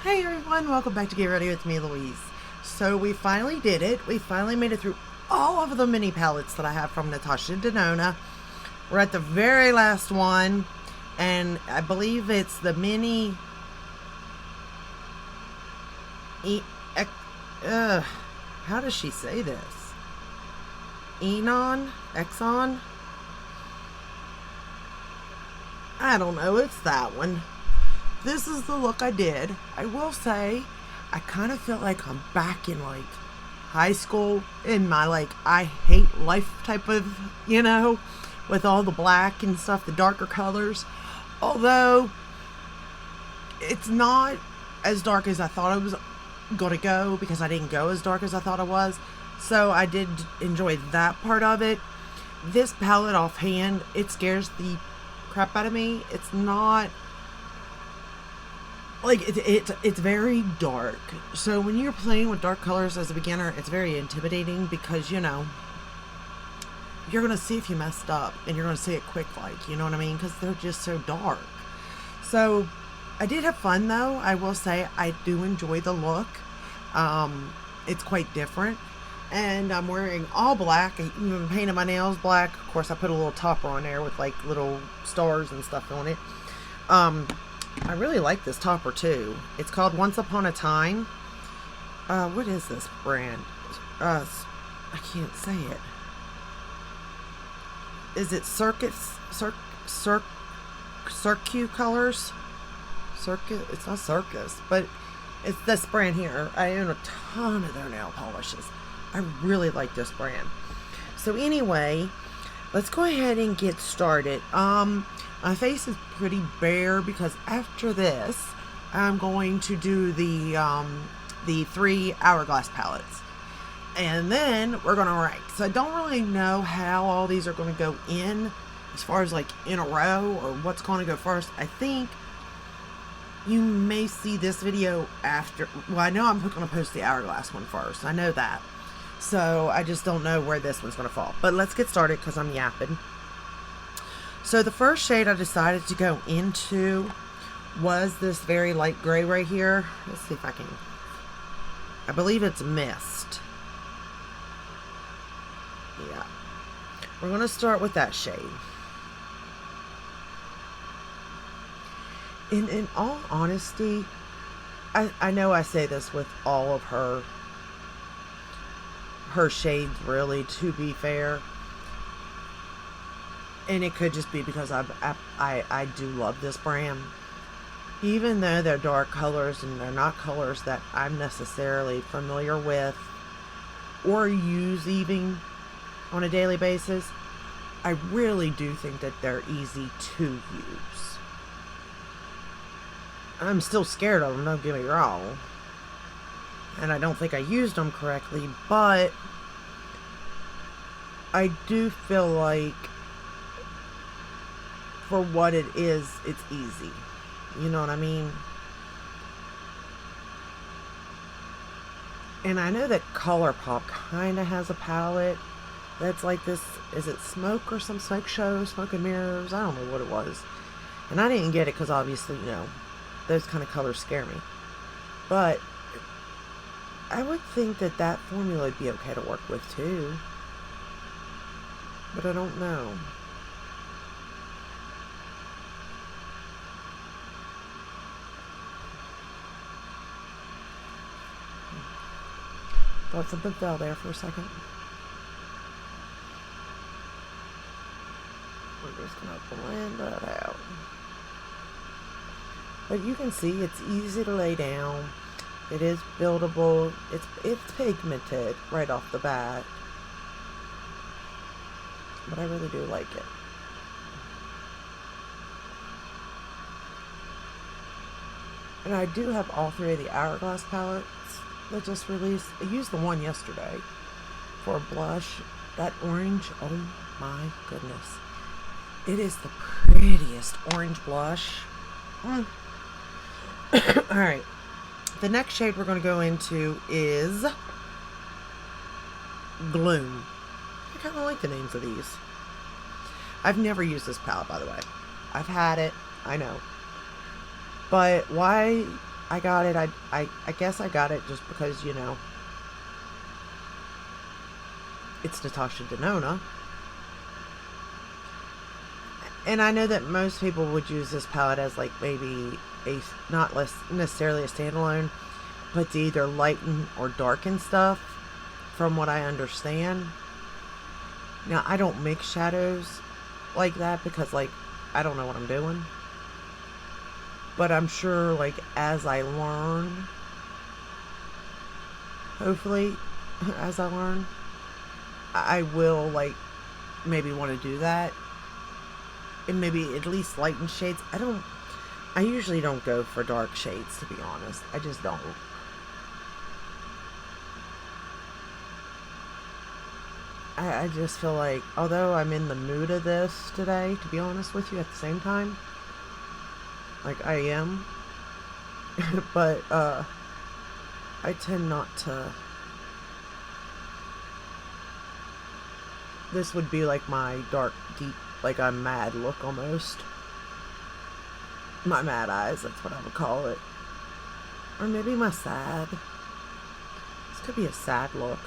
Hey everyone, welcome back to Get Ready with me, Louise. So we finally did it. We finally made it through all of the mini palettes that I have from Natasha and Denona. We're at the very last one, and I believe it's the mini e how does she say this? Xenon? I don't know, it's that one. This is the look I did. I will say, I kind of feel like I'm back in like high school in my like I hate life type of, with all the black and stuff, the darker colors. Although it's not as dark as I thought it was going to go because I didn't go as dark as I thought it was. So I did enjoy that part of it. This palette offhand, it scares the crap out of me. It's not like it's very dark. So when you're playing with dark colors as a beginner, it's very intimidating because you're gonna see if you messed up and you're gonna see it quick, like, you know what I mean, because they're just so dark. So I did have fun though. I will say I do enjoy the look. It's quite different, and I'm wearing all black. I even painted my nails black. Of course, I put a little topper on there with like little stars and stuff on it. I really like this topper too. It's called Once Upon a Time. What is this brand? I can't say it. Is it Circuit Colors? Circuit? It's not Circus, but it's this brand here. I own a ton of their nail polishes. I really like this brand. So anyway, let's go ahead and get started. My face is pretty bare because after this, I'm going to do the 3 hourglass palettes, and then we're gonna rank. So I don't really know how all these are going to go in, as far as like in a row or what's going to go first. I think you may see this video after. Well, I know I'm going to post the hourglass one first. I know that. So I just don't know where this one's going to fall. But let's get started because I'm yapping. So the first shade I decided to go into was this very light gray right here. Let's see if I can. I believe it's Mist. Yeah. We're going to start with that shade. In all honesty, I know I say this with all of her shades, really, to be fair. And it could just be because I do love this brand. Even though they're dark colors and they're not colors that I'm necessarily familiar with or use even on a daily basis, I really do think that they're easy to use. I'm still scared of them, don't get me wrong. And I don't think I used them correctly, but I do feel like for what it is, it's easy. You know what I mean? And I know that ColourPop kind of has a palette that's like this. Is it Smoke or some Smoke Show? Smoke and Mirrors? I don't know what it was. And I didn't get it because obviously, those kind of colors scare me. But I would think that that formula would be okay to work with too. But I don't know. Thought something fell there for a second. We're just gonna blend that out. But you can see it's easy to lay down. It is buildable. It's pigmented right off the bat. But I really do like it. And I do have all 3 of the Hourglass palettes that just released. I used the one yesterday for a blush. That orange, oh my goodness. It is the prettiest orange blush. Alright. The next shade we're going to go into is Gloom. I kind of like the names of these. I've never used this palette, by the way. I've had it. I know. But why I got it. I guess I got it just because, you know, it's Natasha Denona. And I know that most people would use this palette as like maybe a, not less necessarily a standalone, but to either lighten or darken stuff, from what I understand. Now, I don't mix shadows like that because, like, I don't know what I'm doing. But I'm sure, like, as I learn, hopefully, as I learn, I will, like, maybe want to do that. And maybe at least lighten shades. I usually don't go for dark shades, to be honest. I just don't. I just feel like, although I'm in the mood of this today, to be honest with you, at the same time, like I am, but I tend not to. This would be like my dark, deep, like I'm mad look almost. My mad eyes, that's what I would call it. Or maybe my sad. This could be a sad look.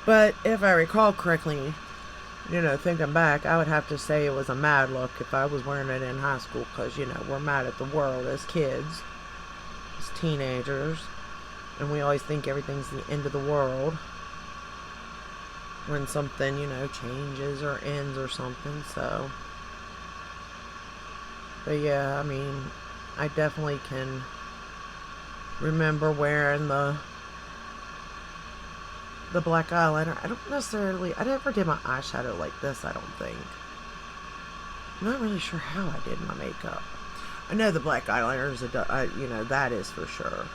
But if I recall correctly, you know, thinking back, I would have to say it was a mad look if I was wearing it in high school, because, you know, we're mad at the world as kids, as teenagers, and we always think everything's the end of the world when something, you know, changes or ends or something, so. But yeah, I mean, I definitely can remember wearing the black eyeliner. I don't necessarily, I never did my eyeshadow like this, I don't think. I'm not really sure how I did my makeup. I know the black eyeliner is you know, that is for sure.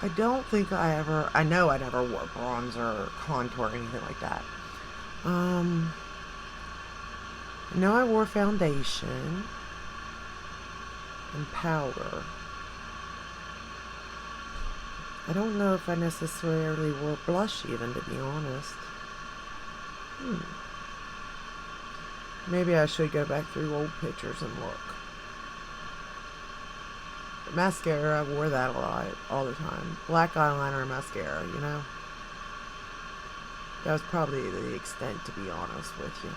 I don't think I know I never wore bronzer or contour or anything like that. I know I wore foundation and powder. I don't know if I necessarily wore blush even, to be honest. Maybe I should go back through old pictures and look. Mascara, I wore that a lot, all the time. Black eyeliner and mascara, you know? That was probably the extent, to be honest with you.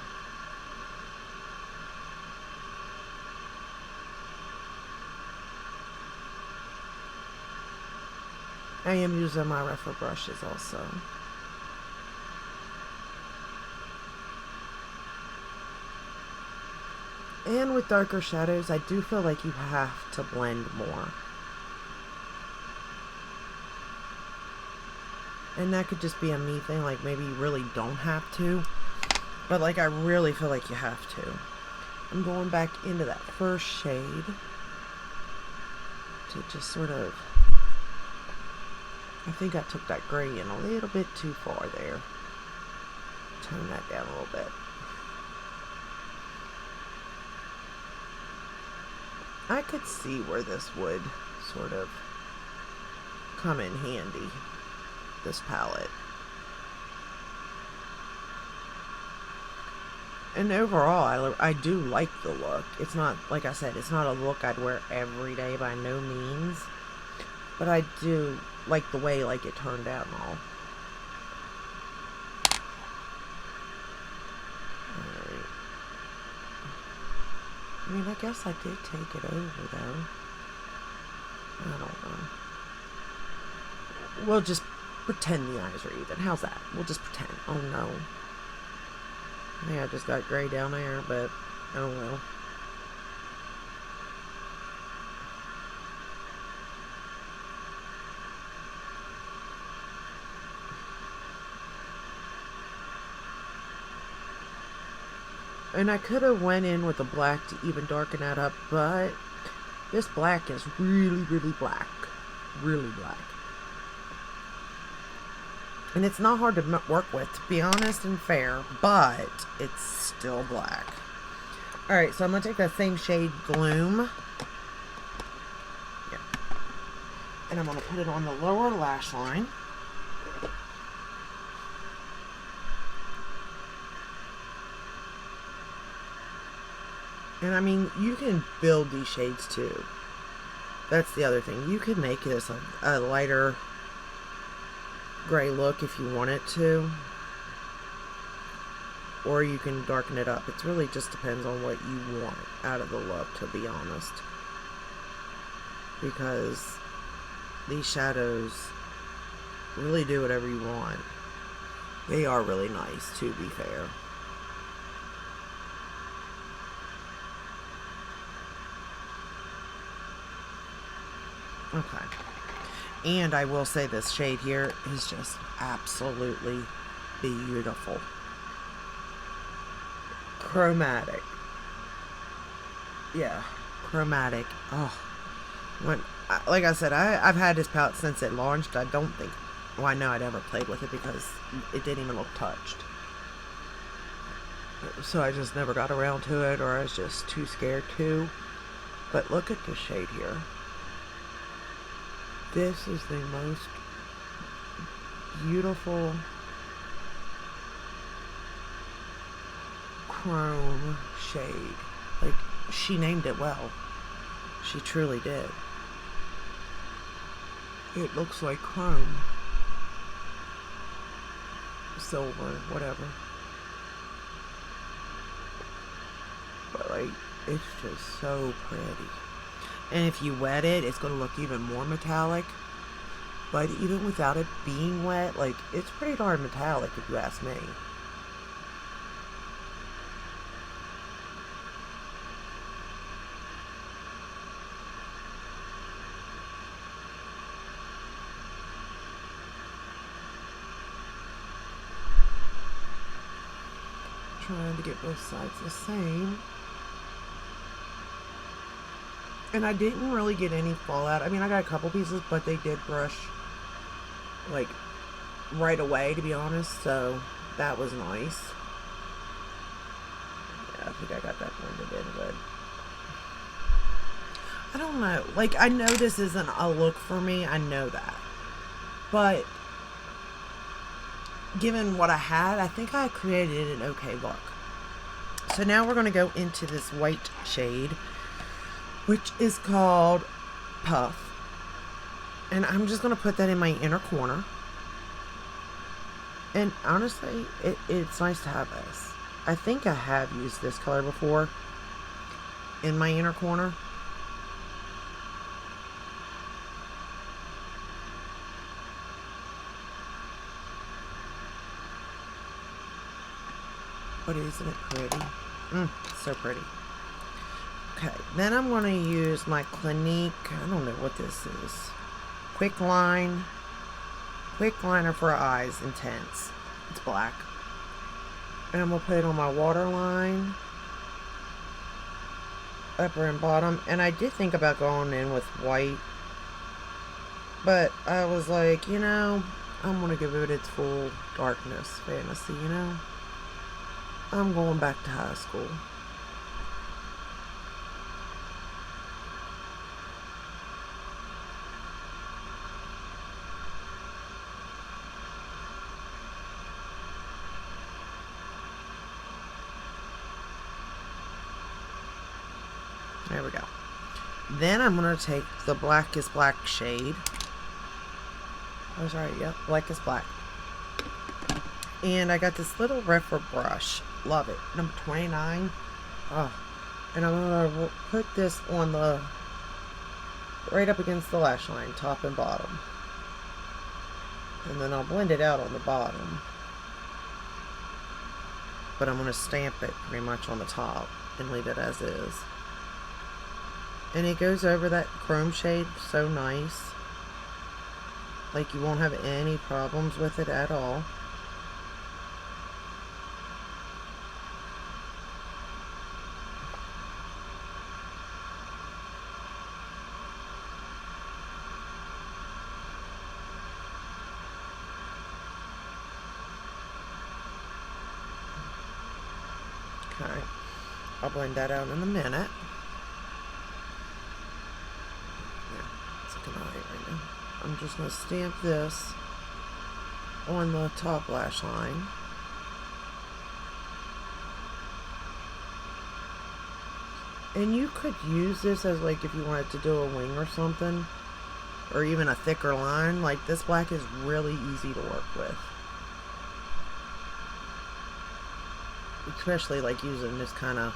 I am using my rougher brushes also. And with darker shadows, I do feel like you have to blend more. And that could just be a me thing, like maybe you really don't have to. But like I really feel like you have to. I'm going back into that first shade to just sort of, I think I took that gray in a little bit too far there. Tone that down a little bit. I could see where this would sort of come in handy, this palette. And overall, I do like the look. It's not, like I said, it's not a look I'd wear every day by no means. But I do like the way, like, it turned out and all. Alright. I mean, I guess I did take it over, though. I don't know. We'll just pretend the eyes are even. How's that? We'll just pretend. Oh, no. I think I just got gray down there, but oh well. And I could have went in with the black to even darken that up, but this black is really, really black. Really black. And it's not hard to work with, to be honest and fair, but it's still black. Alright, so I'm going to take that same shade, Gloom. Yeah. And I'm going to put it on the lower lash line. And I mean, you can build these shades too. That's the other thing. You could make this a lighter gray look if you want it to. Or you can darken it up. It really just depends on what you want out of the look, to be honest. Because these shadows really do whatever you want. They are really nice, to be fair. Okay. And I will say this shade here is just absolutely beautiful. Chromatic. Yeah, Chromatic. Oh, like I said, I've had this palette since it launched. I don't think, well, I know I'd ever played with it because it didn't even look touched. So I just never got around to it, or I was just too scared to. But look at this shade here. This is the most beautiful chrome shade. Like, she named it well. She truly did. It looks like chrome. Silver, whatever. But like, it's just so pretty. And if you wet it, it's going to look even more metallic. But even without it being wet, like, it's pretty darn metallic if you ask me. Trying to get both sides the same. And I didn't really get any fallout. I mean, I got a couple pieces, but they did brush, like, right away, to be honest. So, that was nice. Yeah, I think I got that blended in good. I don't know. Like, I know this isn't a look for me. I know that. But, given what I had, I think I created an okay look. So, now we're going to go into this white shade, which is called Puff. And I'm just going to put that in my inner corner. And honestly, it's nice to have this. I think I have used this color before in my inner corner. But isn't it pretty? So pretty. Okay, then I'm going to use my Clinique, I don't know what this is, Quick Liner for Eyes Intense. It's black. And I'm going to put it on my waterline, upper and bottom. And I did think about going in with white, but I was like, you know, I'm going to give it its full darkness fantasy, you know. I'm going back to high school. There we go. Then I'm going to take the Blackest Black shade. I was right, yep, Blackest Black. And I got this little Reffer brush. Love it. Number 29. Oh. And I'm going to put this on the, right up against the lash line, top and bottom. And then I'll blend it out on the bottom. But I'm going to stamp it pretty much on the top and leave it as is. And it goes over that chrome shade so nice. Like, you won't have any problems with it at all. Okay. I'll blend that out in a minute. Right now. I'm just going to stamp this on the top lash line. And you could use this as like if you wanted to do a wing or something, or even a thicker line. Like this black is really easy to work with, especially like using this kind of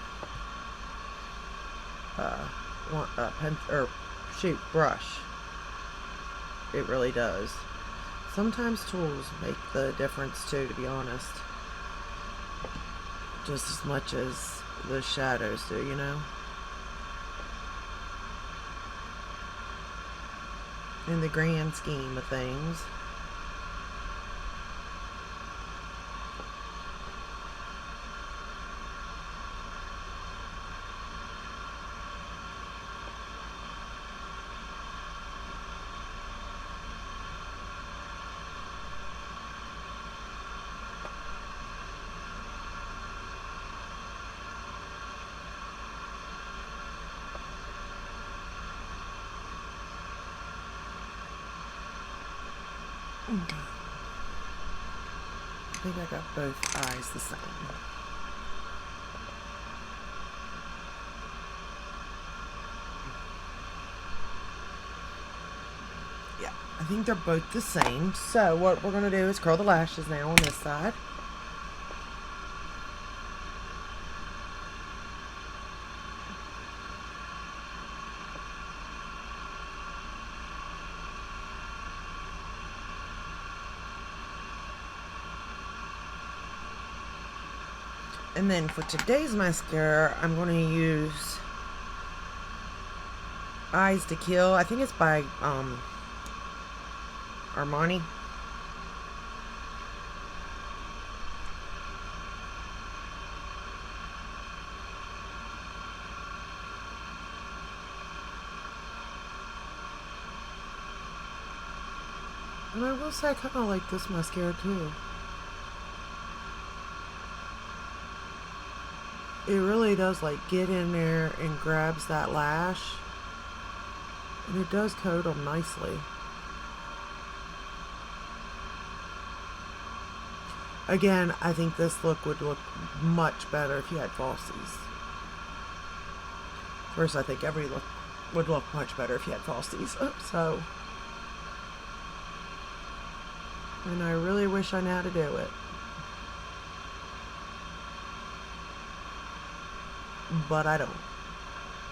pen or shoot brush. It really does. Sometimes tools make the difference too, to be honest, just as much as the shadows do, you know. In the grand scheme of things. Okay. I think I got both eyes the same. Yeah, I think they're both the same. So what we're going to do is curl the lashes now on this side. And then for today's mascara, I'm going to use Eyes to Kill. I think it's by Armani. And I will say I kind of like this mascara too. It really does like get in there and grabs that lash, and it does coat them nicely. Again, I think this look would look much better if you had falsies. Of course, I think every look would look much better if you had falsies. So, and I really wish I knew how to do it. But I don't.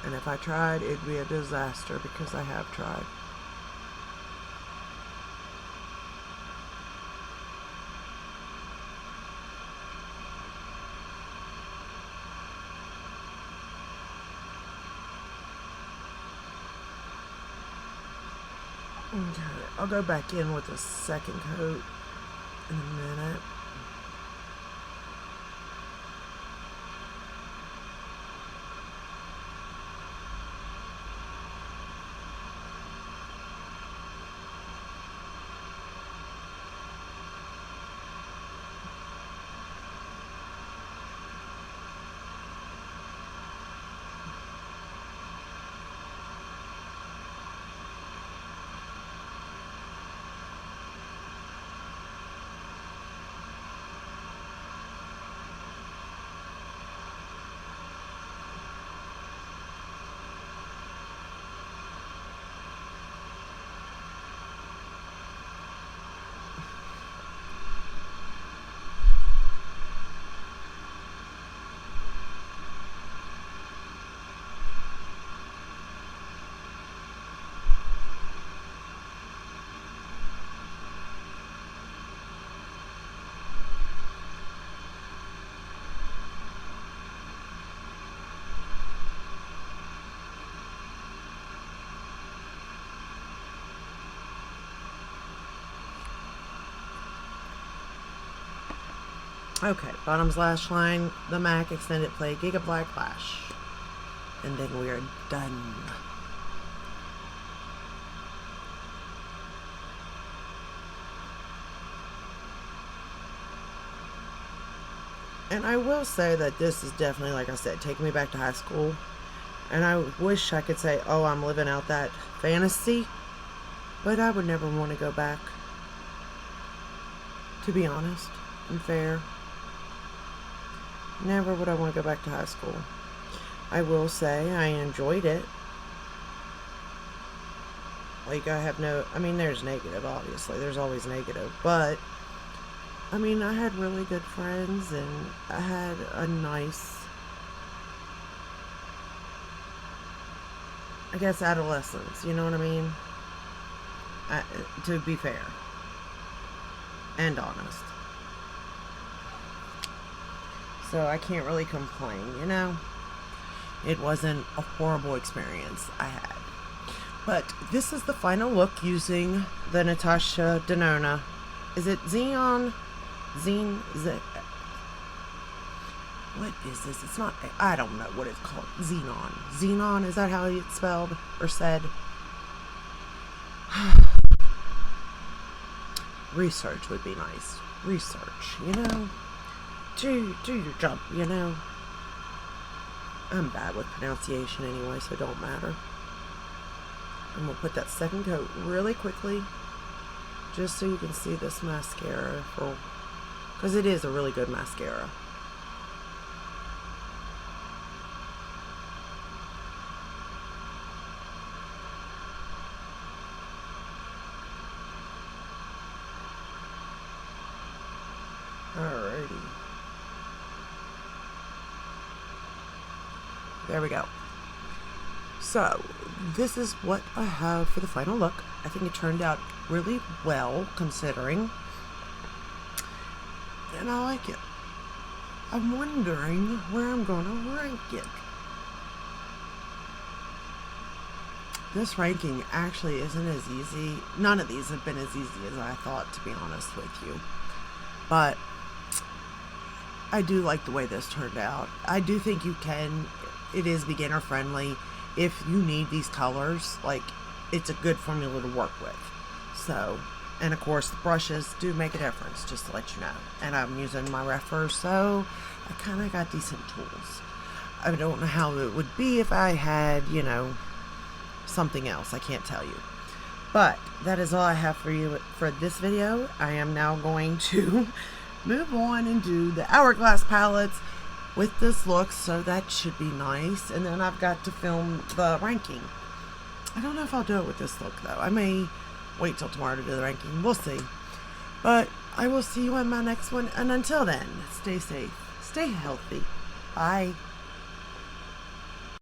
And if I tried, it'd be a disaster because I have tried. Okay, I'll go back in with a second coat in a minute. Okay, bottom's lash line, the MAC Extended Play Giga Black Lash. And then we are done. And I will say that this is definitely, like I said, taking me back to high school. And I wish I could say, oh, I'm living out that fantasy. But I would never want to go back. To be honest and fair. Never would I want to go back to high school. I will say I enjoyed it. Like, I have no, I mean, there's negative, obviously. There's always negative. But, I mean, I had really good friends, and I had a nice, I guess, adolescence. You know what I mean? To be fair and honest. So I can't really complain, you know? It wasn't a horrible experience I had. But this is the final look using the Natasha Denona. Is it Xenon? What is this? It's not, I don't know what it's called. Xenon. Xenon, is that how it's spelled or said? Research would be nice. Research, you know? Do your job, you know? I'm bad with pronunciation anyway, so it don't matter. I'm going to put that second coat really quickly, just so you can see this mascara, because it is a really good mascara. Alrighty. There we go. So, this is what I have for the final look. I think it turned out really well, considering. And I like it. I'm wondering where I'm going to rank it. This ranking actually isn't as easy. None of these have been as easy as I thought, to be honest with you. But I do like the way this turned out. I do think you can. It is beginner friendly. If you need these colors, like, it's a good formula to work with. So, and of course the brushes do make a difference, just to let you know. And I'm using my Refer, so I kind of got decent tools. I don't know how it would be if I had, you know, something else. I can't tell you. But that is all I have for you for this video. I am now going to move on and do the Hourglass palettes with this look, so that should be nice. And then I've got to film the ranking. I don't know if I'll do it with this look, though. I may wait till tomorrow to do the ranking. We'll see. But I will see you in my next one. And until then, stay safe, stay healthy. Bye.